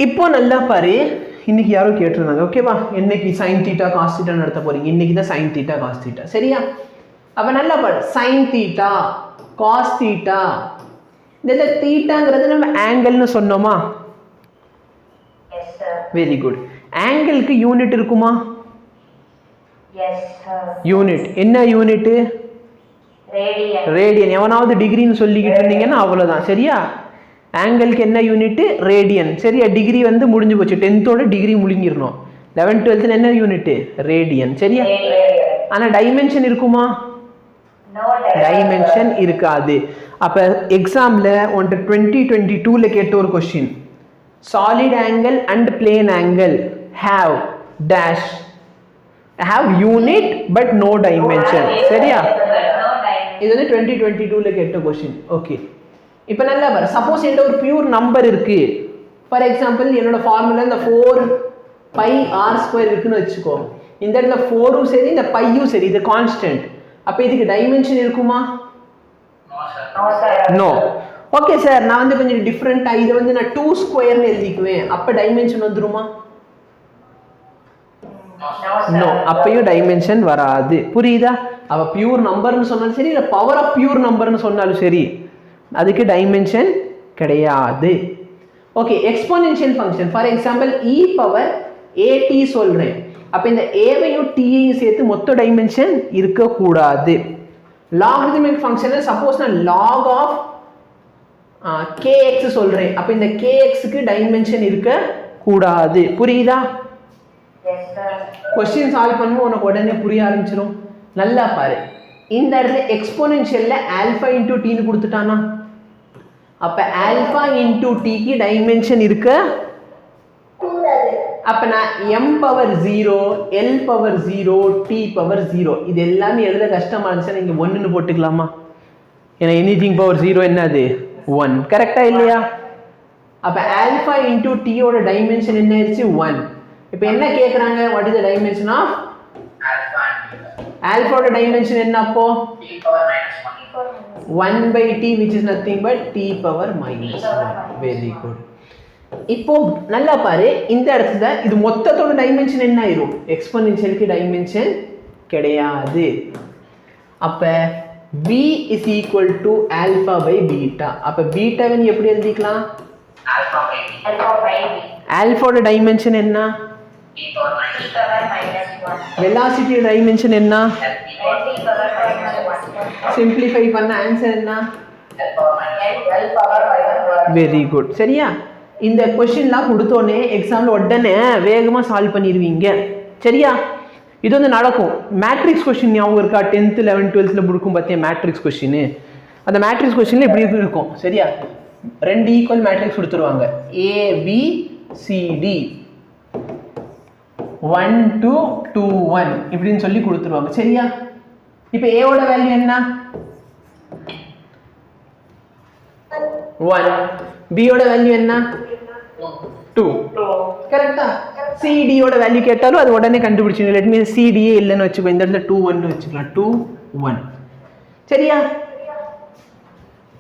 இப்போ நல்லா பாரு, இன்னைக்கு யாரோ கேட்டிருந்தாங்க, ஓகேவா, என்னைக்கு சைன் தீட்டா காஸ் தீட்டா நடத்த போறீங்க, இன்னைக்கு தான் சைன் தீட்டா காஸ் தீட்டா, சரியா? அப்ப நல்லா பாரு, சைன் தீட்டா காஸ் தீட்டா, இந்த தீட்டாங்கிறது நம்ம ஆங்கிள்னு சொன்னோமா? Very good. ஆங்கிளுக்கு யூனிட் இருக்குமா? யூனிட் என்ன யூனிட்? ரேடியன். எவனாவது டிகிரின்னு சொல்லிக்கிட்டு இருந்தீங்கன்னா அவ்வளவுதான், சரியா? ஆங்கிளுக்கு என்ன யூனிட்? ரேடியன், சரியா? டிகிரி வந்து முடிஞ்சு போச்சு, 10th டிகிரி முழுங்கிடணும். 11th 12th என்ன யூனிட்? ரேடியன், சரியா? ஆனா டைமென்ஷன் இருக்குமா? டைமென்ஷன் இருக்காது. அப்ப எக்ஸாம்ல 2022ல கேட்ட ஒரு question, solid angle and plane angle have dash have unit but no dimension, சரியா? இது வந்து 2022ல கேட்ட கொஸ்டின். ஓகே, இப்போ நல்லா பாரு, சப்போஸ் என்கிட்ட ஒரு பியூர் நம்பர் இருக்கு, ஃபார் எக்ஸாம்பிள் என்னோட ஃபார்முலா இந்த 4πr² இருக்குன்னு வச்சுக்கோ. இந்த இடத்துல 4ம் சரி இந்த πயும் சரி, இது கான்ஸ்டன்ட். அப்போ இதுக்கு டைமென்ஷன் இருக்குமா? நோ. ஓகே சார், நான் வந்து கொஞ்சம் டிஃப்ரெண்டா இதை வந்து நான் 2² எழுதிக்குவேன், அப்போ டைமென்ஷன் வந்துருமா? நோ, அப்பயும் டைமென்ஷன் வராது. புரியுதா? அவ பியூர் நம்பர்னு சொன்னாலும் சரி, இல்ல பவர் ஆஃப் பியூர் நம்பர்னு சொன்னாலும் சரி, அதுக்கு டைமென்ஷன் கிடையாது. Okay, exponential function, for example e⁻at சொல்றேன். அப்ப இந்த ஏவையும் டீயையும் சேர்த்து மொத்த டைமென்ஷன் இருக்கக்கூடாது. லாகரிதமிக் ஃபங்க்ஷன்ல சப்போஸ் நான் log ஆஃப் kx சொல்றேன், அப்ப இந்த kxக்கு டைமென்ஷன் இருக்க கூடாது. புரியுதா? क्वेश्चन சால்வ் பண்ணும்போது உனக்கு உடனே புரிய ஆரம்பிச்சிடும். நல்லா பாரு, இந்த இடத்துல எக்ஸ்போனென்ஷியல்ல ஆல்பா இன்டூ t ன்னு கொடுத்துட்டானா, அப்ப ஆல்பா இன்டூ t க்கு டைமென்ஷன் இருக்க கூடாது. அப்ப நான் m⁻0 l⁻0 t⁻0 இது எல்லாமே எழுத கஷ்டமா இருந்துச்சுன்னா நீங்க 1ன்னு போட்டுக்கலாமா? ஏன்னா எனிதிங் பவர் 0 என்னது? 1. கரெக்டா இல்லையா? அப்ப ஆல்பா இன்டூ t ஓட டைமென்ஷன் என்ன ஆயிருச்சு? 1. இப்போ என்ன கேக்குறாங்க, what is the dimension of alpha ஓட டைமென்ஷன் என்ன? அப்போ t⁻1 which is nothing but t⁻1. Very good. இப்போ நல்லா பாரு, இந்த இடத்துல இது மொத்தத்தோட டைமென்ஷன் என்ன ஆயிரும்? எக்ஸ்போனென்ஷியலுக்கு டைமென்ஷன் கிடையாது. அப்ப b is equal to alpha by beta. அப்ப பீட்டாவை நீ எப்படி எழுதிக்கலாம்? ஆல்பாவோட டைமென்ஷன் என்ன? வெலாசிட்டி டைமென்ஷன் என்ன? சிம்பிளிஃபை பண்ண ஆன்சர் என்ன? Very good. சரியா? இந்த क्वेश्चनலாம் கொடுத்தோனே எக்ஸாம்ல உடனே வேகமா சால்வ் பண்ணிடுவீங்க. சரியா? இது வந்து நடக்கும். மேட்ரிக்ஸ் क्वेश्चन ஞாபகம் இருக்கா? 10th 11th 12thல புடுக்கும் பார்த்தே மேட்ரிக்ஸ் क्वेश्चन. அந்த மேட்ரிக்ஸ் क्वेश्चनல இப்படி இருக்கும். சரியா? ரெண்டு ஈக்குவல் மேட்ரிக்ஸ் கொடுத்துருவாங்க, a b c d 1 2 2 1 இப்படின்னு சொல்லி கொடுத்துருவாங்க. சரியா? இப்போ a ஓட வேல்யூ என்ன? 1. b ஓட வேல்யூ என்ன? 2. கரெக்ட்டா? c d ஓட வேல்யூ கேட்டாலும் அது உடனே கண்டுபிடிச்சிங்க. லெட் மீ c d இல்லன்னு வெச்சுக்கோ, இந்த இடத்துல 2 1 னு வெச்சுக்கலாம். 2 1. சரியா?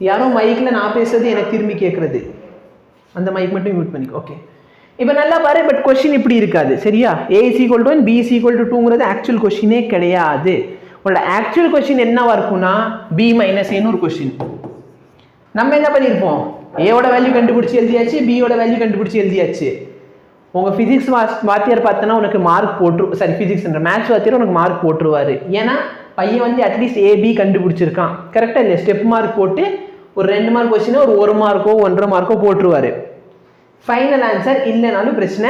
யாரோ மைக்ல நான் பேசுறது எனக்கு திரும்பி கேக்குறது, அந்த மைக் மட்டும் மியூட் பண்ணிக்கோ. ஓகே, இப்போ நல்லா பாரு. பட் क्वेश्चन இப்படி இருக்காது. சரியா? a is equal to 1 b is equal to 2ங்கிறது ஆக்சுவல் क्वेश्चनே கிடையாது. உங்களோட ஆக்சுவல் क्वेश्चन என்னவா இருக்கும்னா b - a ன்னு ஒரு क्वेश्चन. நம்ம என்ன பண்ணிருப்போம்? a ஓட வேல்யூ கண்டுபிடிச்சு எழுதியாச்சு, b ஓட வேல்யூ கண்டுபிடிச்சு எழுதியாச்சு. உங்க பிசிக்ஸ் வாத்தியார் பார்த்தனா உனக்கு மார்க் போட்ரு, சாரி பிசிக்ஸ்ன்ற மேத்ஸ் வாத்தியார் உனக்கு மார்க் போட்டுருவாரு. ஏன்னா பையன் வந்து அட்லீஸ்ட் a b கண்டுபிடிச்சிருக்கான். கரெக்டா இல்ல? ஸ்டெப் மார்க் போட்டு ஒரு 2 மார்க் क्वेश्चन ஒரு 1 மார்க்கோ 1.5 மார்க்கோ போட்டுருவாரு. ஃபைனல் ஆன்சர் இல்லைனாலும் பிரச்சனை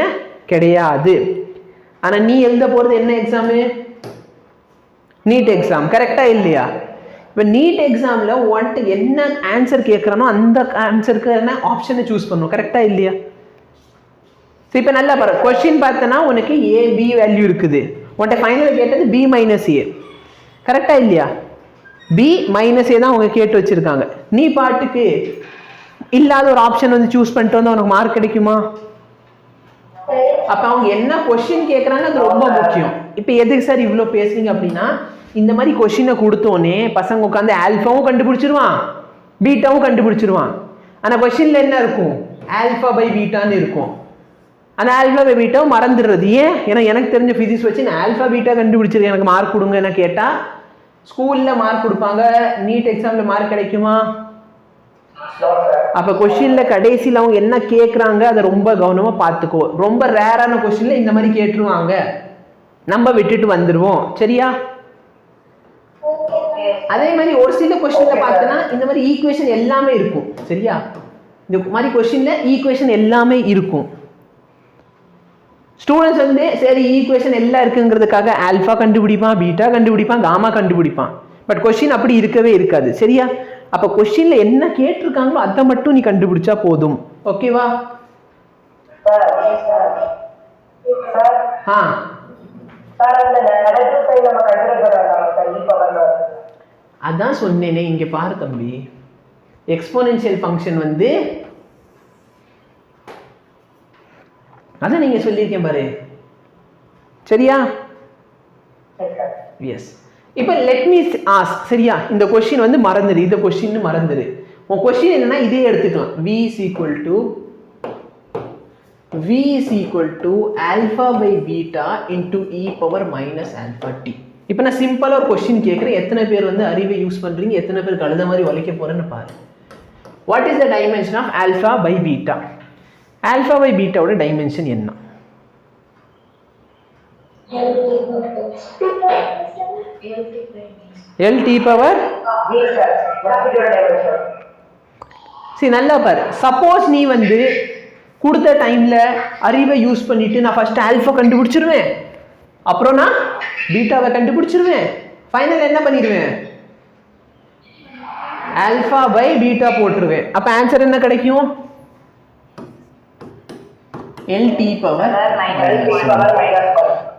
கிடையாது. ஆனா நீ எழுத போறது என்ன எக்ஸாம்? NEET exam. கரெக்டா இல்லையா? இப்போ நீட் எக்ஸாம்ல உன்கிட்ட என்ன ஆன்சர் கேட்கறானோ அந்த ஆன்சருக்கான ஆப்ஷனை சூஸ் பண்ணும். கரெக்டா இல்லையா? இப்போ நல்லா பாரு, क्वेश्चन பார்த்தனா உனக்கு a b வேல்யூ இருக்குது. உன்கிட்ட ஃபைனல் கேட்டது b - a. கரெக்டா இல்லையா? b - a தான் அவங்க கேட்டு வச்சிருக்காங்க. நீ பாட்டுக்கு இல்லாத ஒரு ஆப்ஷன் வந்து சூஸ் பண்ணிட்டு வந்தா உனக்கு மார்க் கிடைக்குமா? அப்ப அவங்க என்ன क्वेश्चन கேக்குறாங்க அது ரொம்ப முக்கியம். இப்போ எதுக்கு சார் இவ்ளோ பேசுறீங்க அப்படின்னா, இந்த மாதிரி क्वेश्चனை கொடுத்தோனே பசங்க உட்கார்ந்து ஆல்பாவும் கண்டுபிடிச்சிருவான், பீட்டாவும் கண்டுபிடிச்சிருவான். ஆனா क्वेश्चनல என்ன இருக்கும்? ஆல்பா பை பீட்டான்னு இருக்கும். அந்த ஆல்ஃபா பை பீட்டாவை மறந்துடுறது. ஏன்? ஏன்னா எனக்கு தெரிஞ்ச ஃபிசிக்ஸ் வச்சு நான் ஆல்ஃபா பீட்டா கண்டுபிடிச்சிருக்கேன், எனக்கு மார்க் கொடுங்க என்ன கேட்டால் ஸ்கூலில் மார்க் கொடுப்பாங்க, நீட் எக்ஸாமில் மார்க் கிடைக்குமா? அப்போ கொஸ்டினில் கடைசியில் அவங்க என்ன கேட்குறாங்க அதை ரொம்ப கவனமாக பார்த்துக்கோ. ரொம்ப ரேரான கொஸ்டினில் இந்த மாதிரி கேட்டுருவாங்க, நம்ம விட்டுட்டு வந்துடுவோம். சரியா? அதே மாதிரி ஒரு சில கொஸ்டின்ல பார்த்தோன்னா இந்த மாதிரி ஈக்குவேஷன் எல்லாமே இருக்கும். சரியா? இந்த மாதிரி கொஸ்டின்ல ஈக்குவேஷன் எல்லாமே இருக்கும். ஸ்டூடெண்ட்ஸ் வந்து சரி ஈக்குவேஷன் எல்லாம் இருக்குங்கிறதுக்காக ஆல்ஃபா கண்டுபிடிப்பான், பீட்டா கண்டுபிடிப்பான், காமா கண்டுபிடிப்பான். பட் கொஸ்டின் அப்படி இருக்கவே இருக்காது. சரியா? அப்போ கொஸ்டின்ல என்ன கேட்டிருக்காங்களோ அதை மட்டும் நீ கண்டுபிடிச்சா போதும். ஓகேவா? அதான் சொன்னேனே, இங்க பாரு தம்பி, எக்ஸ்போனென்ஷியல் ஃபங்க்ஷன் வந்து அதான் நீங்க சொல்லியிருக்கேன் பாரு. சரியா? எஸ். இப்போ லெட் மீ ஆஸ்க். சரியா? இந்த கொஸ்டின் வந்து மறந்துடு, இந்த கொஸ்டின் மறந்துடு. உன் கொஸ்டின் என்னன்னா இதே எடுத்துக்கலாம். v is equal to alpha by beta into e power minus alpha t. இப்போ நான் சிம்பிளா ஒரு கொஸ்டின் கேட்குறேன், எத்தனை பேர் வந்து அறிவை யூஸ் பண்றீங்க, எத்தனை பேர் கழுத மாதிரி உழைக்க போறேன்னு பாரு. What is the dimension of alpha by beta? Alpha by பீட்டாவோட டைமென்ஷன் என்ன? lt பவர் சரி நல்லா பாரு. சப்போஸ் நீ வந்து கொடுத்த டைம்ல அறிவை யூஸ் பண்ணிட்டு நான் ஃபர்ஸ்ட் ஆல்ஃபா கண்டுபிடிச்சிருவேன், அப்புறம் நான் பீட்டாவை கண்டுபிடிச்சிருவேன், ஃபைனல் என்ன பண்ணிடுவேன், ஆல்ஃபா பை பீட்டா போட்டுருவேன். அப்ப ஆன்சர் என்ன கிடைக்கும்? lt power.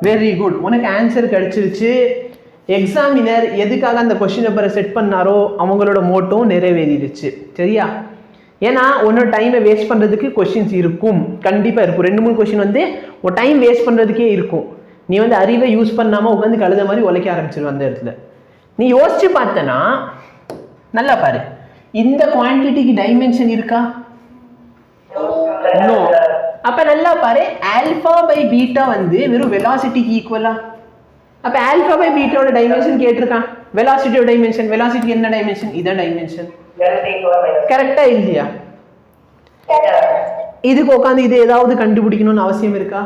வெரி குட், உனக்கு ஆன்சர் கிடைச்சிருச்சு. எக்ஸாமினர் எதுக்காக அந்த கொஸ்டின் பேப்பரை செட் பண்ணாரோ அவங்களோட மோட்டோ நிறைவேறிடுச்சு. சரியா? ஏன்னா உன்னோட டைமை வேஸ்ட் பண்ணுறதுக்கு கொஸ்டின்ஸ் இருக்கும், கண்டிப்பாக இருக்கும். 2-3 கொஸ்டின் வந்து உன் டைம் வேஸ்ட் பண்ணுறதுக்கே இருக்கும். நீ வந்து அறிவை யூஸ் பண்ணாமல் உட்காந்து கழுத மாதிரி உழைக்க ஆரம்பிச்சிருவ. அந்த இடத்துல நீ யோசிச்சு பார்த்தனா நல்லா பாரு, இந்த குவான்டிட்டிக்கு டைமென்ஷன் இருக்கா? நோ. அப்போ நல்லா பாரு, ஆல்ஃபா பை பீட்டா வந்து வெறும் வெலாசிட்டிக்கு ஈக்குவலா? அப்போ ஆல்ஃபா பை பீட்டாவோட டைமென்ஷன் கேட்டிருக்கான், வெலாசிட்டியோட டைமென்ஷன். வெலாசிட்டி என்ன டைமென்ஷன்? இதான் டைமென்ஷன். கரெக்டா இல்லையா? இதுக்கு உட்காந்து இது ஏதாவது கண்டுபிடிக்கணும்னு அவசியம் இருக்கா?